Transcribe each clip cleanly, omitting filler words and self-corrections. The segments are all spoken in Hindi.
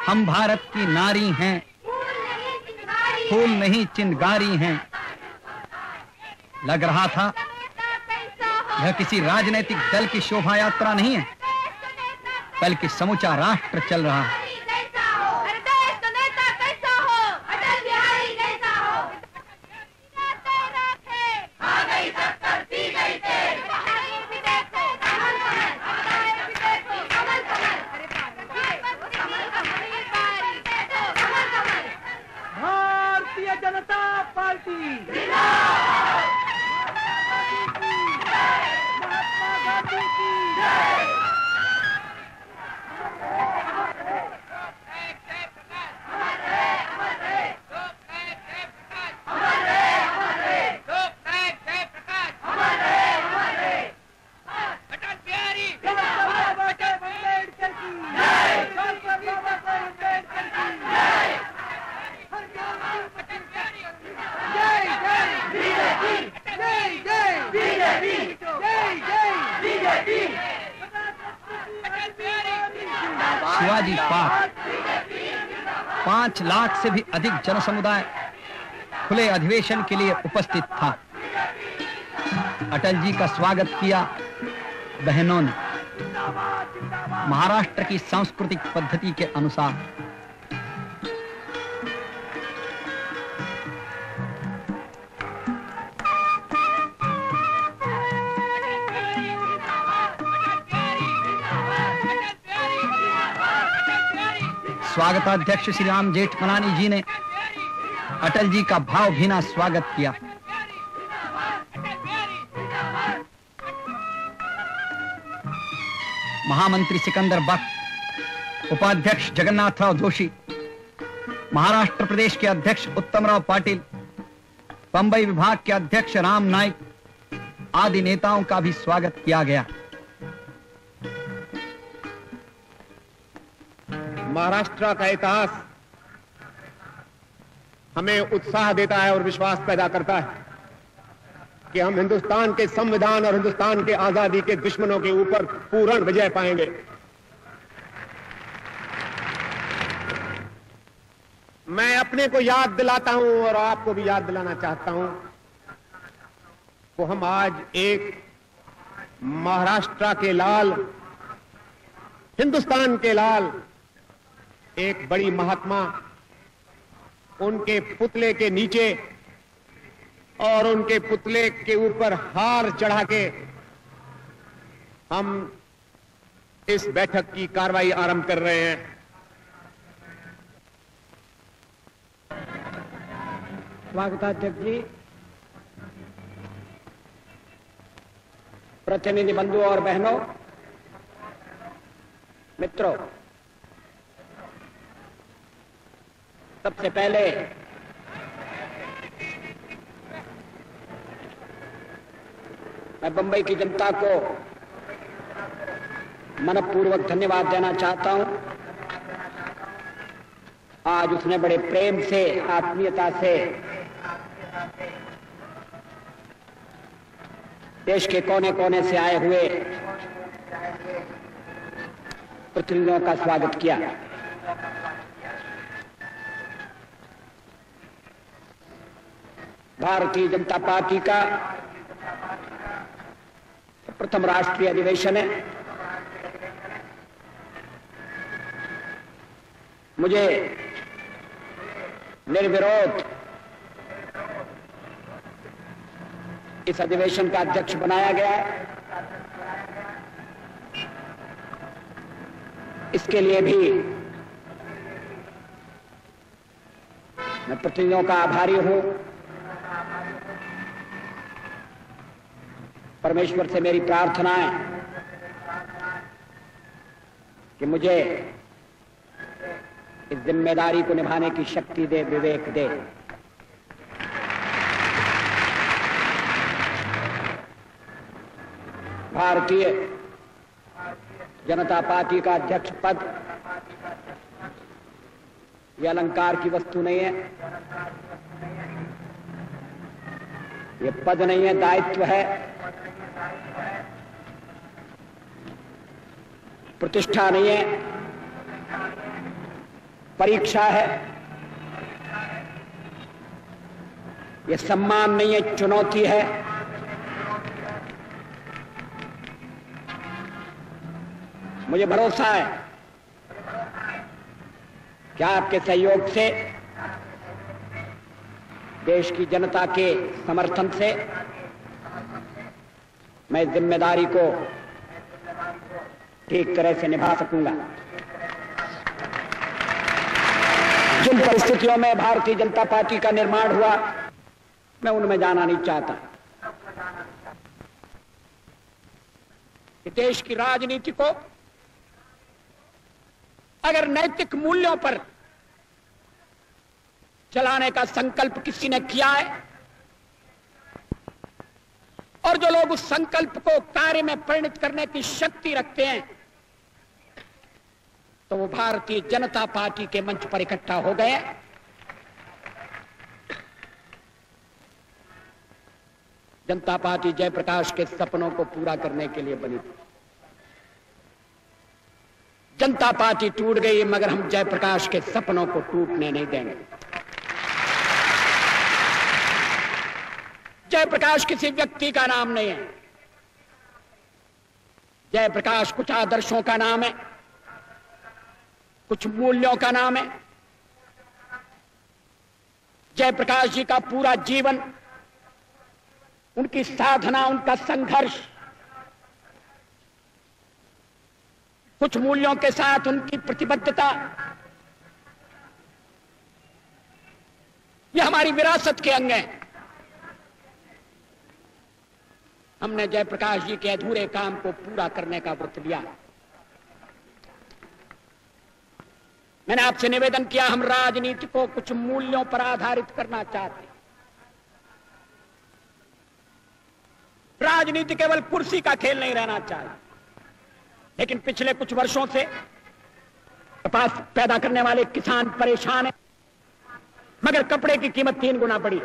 हम भारत की नारी हैं, फूल नहीं चिंगारी हैं। लग रहा था यह किसी राजनीतिक दल की शोभा यात्रा नहीं है, बल्कि समूचा राष्ट्र चल रहा है। भारतीय जनता पार्टी शिवाजी पार्क 5 लाख से भी अधिक जनसमुदाय खुले अधिवेशन के लिए उपस्थित था। अटल जी का स्वागत किया बहनों ने महाराष्ट्र की सांस्कृतिक पद्धति के अनुसार। स्वागताध्यक्ष श्री राम जेठमलानी जी ने अटल जी का भावभीना स्वागत किया। महामंत्री सिकंदर बख्श, उपाध्यक्ष जगन्नाथराव जोशी, महाराष्ट्र प्रदेश के अध्यक्ष उत्तमराव पाटिल, बंबई विभाग के अध्यक्ष राम नाइक आदि नेताओं का भी स्वागत किया गया। महाराष्ट्र का इतिहास हमें उत्साह देता है और विश्वास पैदा करता है कि हम हिंदुस्तान के संविधान और हिंदुस्तान के आजादी के दुश्मनों के ऊपर पूर्ण विजय पाएंगे। मैं अपने को याद दिलाता हूं और आपको भी याद दिलाना चाहता हूं कि हम आज एक महाराष्ट्र के लाल, हिंदुस्तान के लाल, एक बड़ी महात्मा, उनके पुतले के नीचे और उनके पुतले के ऊपर हार चढ़ा के हम इस बैठक की कार्रवाई आरंभ कर रहे हैं। स्वागताध्यक्ष जी, प्रतिनिधि बंधुओं और बहनों, मित्रों, सबसे पहले मैं बंबई की जनता को मनपूर्वक धन्यवाद देना चाहता हूं। आज उसने बड़े प्रेम से, आत्मीयता से देश के कोने कोने से आए हुए प्रतिनिधियों का स्वागत किया। भारतीय जनता पार्टी का प्रथम राष्ट्रीय अधिवेशन है। मुझे निर्विरोध इस अधिवेशन का अध्यक्ष बनाया गया है। इसके लिए भी मैं प्रतिनिधियों का आभारी हूं। परमेश्वर से मेरी प्रार्थना है कि मुझे इस जिम्मेदारी को निभाने की शक्ति दे, विवेक दे। भारतीय जनता पार्टी का अध्यक्ष पद यह अलंकार की वस्तु नहीं है, यह पद नहीं है, दायित्व है, प्रतिष्ठा नहीं है, परीक्षा है, ये सम्मान नहीं है, चुनौती है। मुझे भरोसा है कि आपके सहयोग से, देश की जनता के समर्थन से मैं इस जिम्मेदारी को ठीक तरह से निभा सकूंगा। जिन परिस्थितियों में भारतीय जनता पार्टी का निर्माण हुआ, मैं उनमें जाना नहीं चाहता। कि देश की राजनीति को अगर नैतिक मूल्यों पर चलाने का संकल्प किसी ने किया है और जो लोग उस संकल्प को कार्य में परिणत करने की शक्ति रखते हैं, तो वो भारतीय जनता पार्टी के मंच पर इकट्ठा हो गए। जनता पार्टी जयप्रकाश के सपनों को पूरा करने के लिए बनी थी। जनता पार्टी टूट गई, मगर हम जयप्रकाश के सपनों को टूटने नहीं देंगे। जयप्रकाश किसी व्यक्ति का नाम नहीं है। जयप्रकाश कुछ आदर्शों का नाम है, कुछ मूल्यों का नाम है। जयप्रकाश जी का पूरा जीवन, उनकी साधना, उनका संघर्ष, कुछ मूल्यों के साथ उनकी प्रतिबद्धता, यह हमारी विरासत के अंग हैं। हमने जयप्रकाश जी के अधूरे काम को पूरा करने का व्रत लिया। मैंने आपसे निवेदन किया, हम राजनीति को कुछ मूल्यों पर आधारित करना चाहते हैं। राजनीति केवल कुर्सी का खेल नहीं रहना चाहिए। लेकिन पिछले कुछ वर्षों से कपास पैदा करने वाले किसान परेशान हैं, मगर कपड़े की कीमत 3 गुना बढ़ी।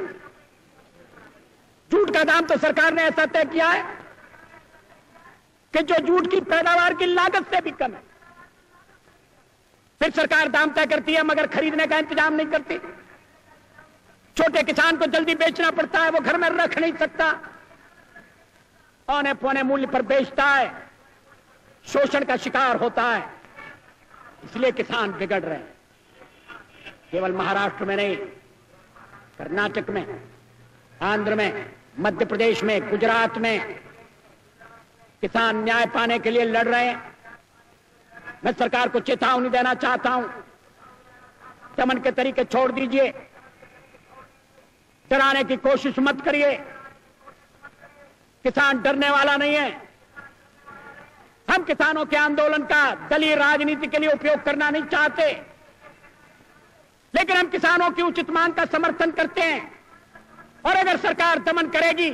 जूट का दाम तो सरकार ने ऐसा तय किया है कि जो जूट की पैदावार की लागत से भी कम है। फिर सरकार दाम तय करती है, मगर खरीदने का इंतजाम नहीं करती। छोटे किसान को जल्दी बेचना पड़ता है, वो घर में रख नहीं सकता, औने पौने मूल्य पर बेचता है, शोषण का शिकार होता है। इसलिए किसान बिगड़ रहे हैं। केवल महाराष्ट्र में नहीं, कर्नाटक में, आंध्र में, मध्य प्रदेश में, गुजरात में किसान न्याय पाने के लिए लड़ रहे हैं। मैं सरकार को चेतावनी देना चाहता हूं, दमन के तरीके छोड़ दीजिए, डराने की कोशिश मत करिए। किसान डरने वाला नहीं है। हम किसानों के आंदोलन का दलीय राजनीति के लिए उपयोग करना नहीं चाहते, लेकिन हम किसानों की उचित मांग का समर्थन करते हैं। और अगर सरकार दमन करेगी,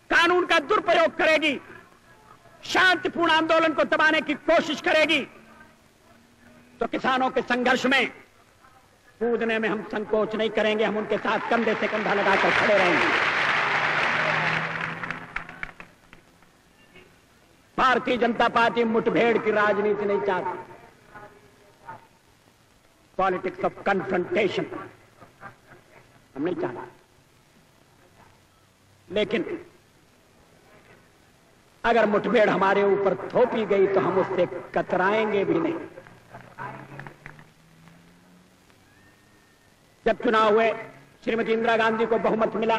कानून का दुरुपयोग करेगी, शांतिपूर्ण आंदोलन को दबाने की कोशिश करेगी, तो किसानों के संघर्ष में कूदने में हम संकोच नहीं करेंगे। हम उनके साथ कंधे से कंधा लगाकर खड़े रहेंगे। भारतीय जनता पार्टी मुठभेड़ की राजनीति नहीं चाहती। पॉलिटिक्स ऑफ कन्फ्रंटेशन हम नहीं चाहते। लेकिन अगर मुठभेड़ हमारे ऊपर थोपी गई तो हम उससे कतराएंगे भी नहीं। जब चुनाव हुए, श्रीमती इंदिरा गांधी को बहुमत मिला,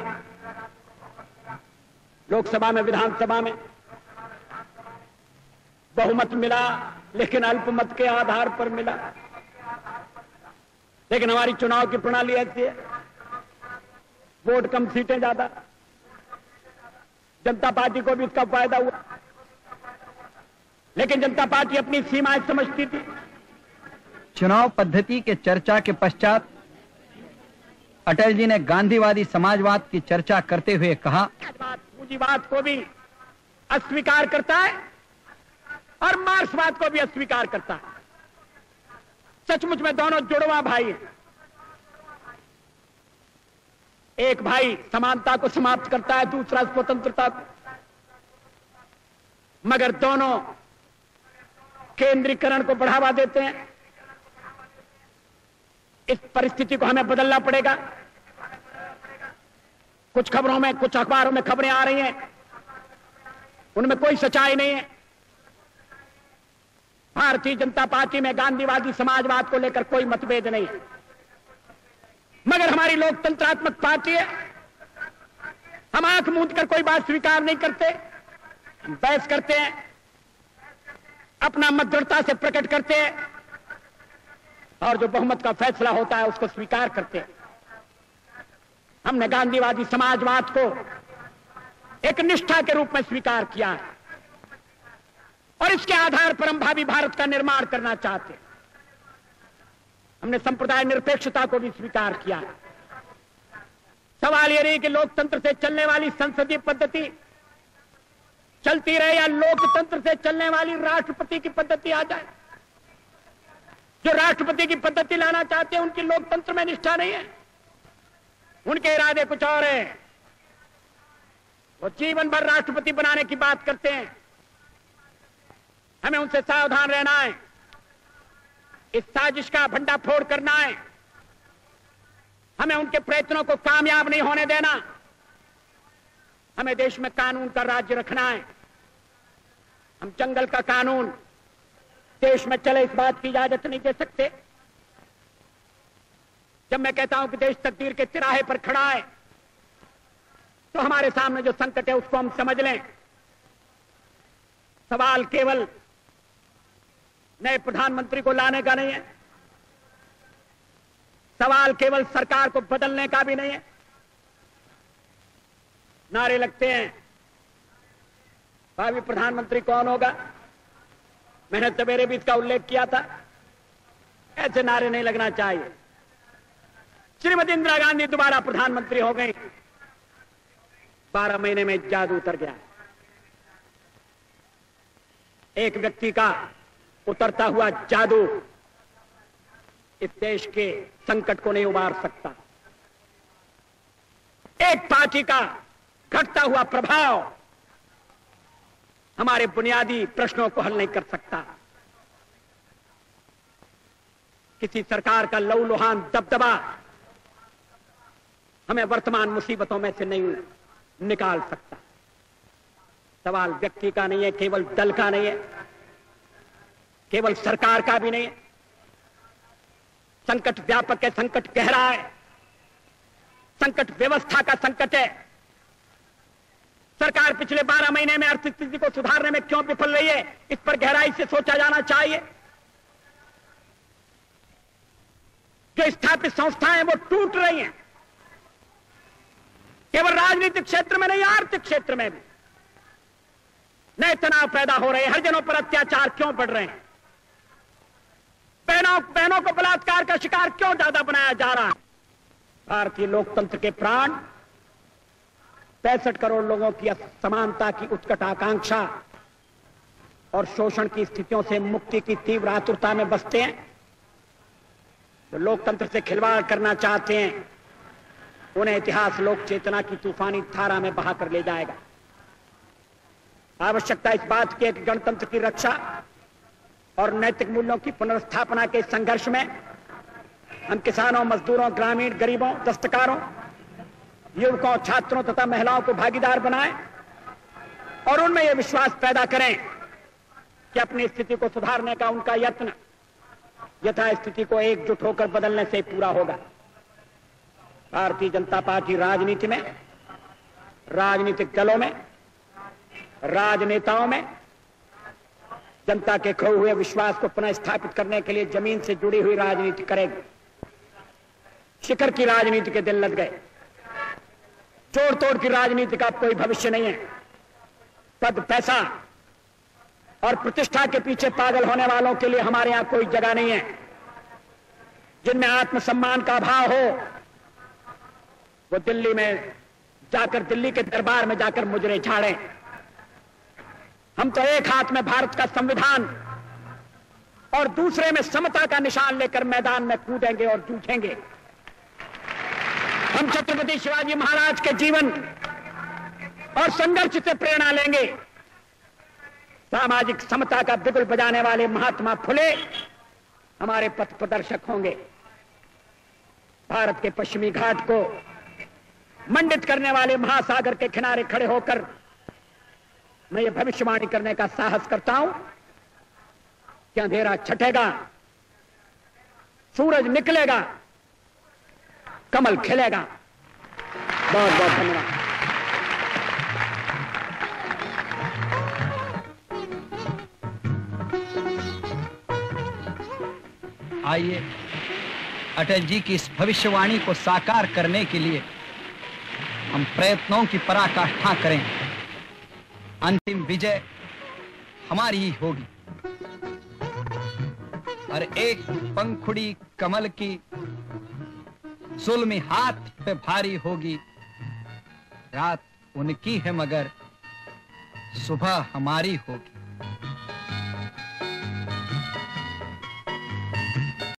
लोकसभा में, विधानसभा में बहुमत मिला, लेकिन अल्पमत के आधार पर मिला। लेकिन हमारी चुनाव की प्रणाली ऐसी है, वोट कम, सीटें ज्यादा। जनता पार्टी को भी इसका फायदा हुआ, लेकिन जनता पार्टी अपनी सीमाएं समझती थी। चुनाव पद्धति के चर्चा के पश्चात अटल जी ने गांधीवादी समाजवाद की चर्चा करते हुए कहा, पूंजीवाद को भी अस्वीकार करता है और मार्क्सवाद को भी अस्वीकार करता है। सचमुच में दोनों जुड़वा भाई हैं। एक भाई समानता को समाप्त करता है, दूसरा स्वतंत्रता को, मगर दोनों केंद्रीकरण को बढ़ावा देते हैं। इस परिस्थिति को हमें बदलना पड़ेगा। कुछ खबरों में, कुछ अखबारों में खबरें आ रही हैं, उनमें कोई सच्चाई नहीं है। भारतीय जनता पार्टी में गांधीवादी समाजवाद को लेकर कोई मतभेद नहीं है, मगर हमारी लोकतंत्रात्मक पार्टी है। हम आंख मूंद कर कोई बात स्वीकार नहीं करते, हम बहस करते हैं, अपना मत दृढ़ता से प्रकट करते हैं और जो बहुमत का फैसला होता है उसको स्वीकार करते हैं। हमने गांधीवादी समाजवाद को एक निष्ठा के रूप में स्वीकार किया है और इसके आधार पर हम भावी भारत का निर्माण करना चाहते हैं। हमने संप्रदाय निरपेक्षता को भी स्वीकार किया है। सवाल यह नहीं कि लोकतंत्र से चलने वाली संसदीय पद्धति चलती रहे या लोकतंत्र से चलने वाली राष्ट्रपति की पद्धति आ जाए। जो राष्ट्रपति की पद्धति लाना चाहते हैं उनकी लोकतंत्र में निष्ठा नहीं है, उनके इरादे कुछ और है। वो जीवन भर राष्ट्रपति बनाने की बात करते हैं। हमें उनसे सावधान रहना है, इस साजिश का भंडाफोड़ करना है। हमें उनके प्रयत्नों को कामयाब नहीं होने देना। हमें देश में कानून का राज्य रखना है। हम जंगल का कानून देश में चले इस बात की इजाजत नहीं दे सकते। जब मैं कहता हूं कि देश तकदीर के तिराहे पर खड़ा है तो हमारे सामने जो संकट है उसको हम समझ लें। सवाल केवल नए प्रधानमंत्री को लाने का नहीं है, सवाल केवल सरकार को बदलने का भी नहीं है। नारे लगते हैं, भावी प्रधानमंत्री कौन होगा? मैंने सवेरे भी इसका उल्लेख किया था। ऐसे नारे नहीं लगना चाहिए। श्रीमती इंदिरा गांधी दोबारा प्रधानमंत्री हो गई, 12 महीने में जादू उतर गया। एक व्यक्ति का उतरता हुआ जादू इस देश के संकट को नहीं उबार सकता। एक पार्टी का घटता हुआ प्रभाव हमारे बुनियादी प्रश्नों को हल नहीं कर सकता। किसी सरकार का लहूलुहान दबदबा हमें वर्तमान मुसीबतों में से नहीं निकाल सकता। सवाल व्यक्ति का नहीं है, केवल दल का नहीं है, केवल सरकार का भी नहीं है। संकट व्यापक है, संकट गहरा है, संकट व्यवस्था का संकट है। सरकार पिछले 12 महीने में अर्थस्थिति को सुधारने में क्यों विफल रही है, इस पर गहराई से सोचा जाना चाहिए। जो स्थापित संस्थाएं वो टूट रही हैं, केवल राजनीतिक क्षेत्र में नहीं, आर्थिक क्षेत्र में भी नए तनाव पैदा हो रहे हैं। हरिजनों पर अत्याचार क्यों बढ़ रहे हैं? बहनों को बलात्कार का शिकार क्यों ज्यादा बनाया जा रहा है? भारतीय लोकतंत्र के प्राण 65 करोड़ लोगों की समानता की उत्कट आकांक्षा और शोषण की स्थितियों से मुक्ति की तीव्र आतुरता में बसते हैं। जो लोकतंत्र से खिलवाड़ करना चाहते हैं उन्हें इतिहास लोक चेतना की तूफानी धारा में बहाकर ले जाएगा। आवश्यकता इस बात की है कि गणतंत्र की रक्षा और नैतिक मूल्यों की पुनर्स्थापना के संघर्ष में हम किसानों, मजदूरों, ग्रामीण, गरीबों, दस्तकारों, युवकों, छात्रों तथा महिलाओं को भागीदार बनाएं और उनमें यह विश्वास पैदा करें कि अपनी स्थिति को सुधारने का उनका यत्न यथा स्थिति को एकजुट होकर बदलने से पूरा होगा। भारतीय जनता पार्टी राजनीति में, राजनीतिक दलों में, राजनेताओं में जनता के खोए हुए विश्वास को पुनः स्थापित करने के लिए जमीन से जुड़ी हुई राजनीति करेगी। शिखर की राजनीति के दिन लग गए, जोड़ तोड़ की राजनीति का कोई भविष्य नहीं है। पद, पैसा और प्रतिष्ठा के पीछे पागल होने वालों के लिए हमारे यहां कोई जगह नहीं है। जिनमें आत्मसम्मान का अभाव हो वो दिल्ली में जाकर, दिल्ली के दरबार में जाकर मुजरे झाड़ें। हम तो एक हाथ में भारत का संविधान और दूसरे में समता का निशान लेकर मैदान में कूदेंगे और जूझेंगे। हम छत्रपति शिवाजी महाराज के जीवन और संघर्ष से प्रेरणा लेंगे। सामाजिक समता का बिगुल बजाने वाले महात्मा फुले हमारे पथ प्रदर्शक होंगे। भारत के पश्चिमी घाट को मंडित करने वाले महासागर के किनारे खड़े होकर मैं ये भविष्यवाणी करने का साहस करता हूं कि अंधेरा छटेगा, सूरज निकलेगा, कमल खिलेगा। बहुत बहुत धन्यवाद। आइए अटल जी की इस भविष्यवाणी को साकार करने के लिए हम प्रयत्नों की पराकाष्ठा करें। अंतिम विजय हमारी ही होगी और एक पंखुड़ी कमल की जुल्मी हाथ पे भारी होगी। रात उनकी है मगर सुबह हमारी होगी।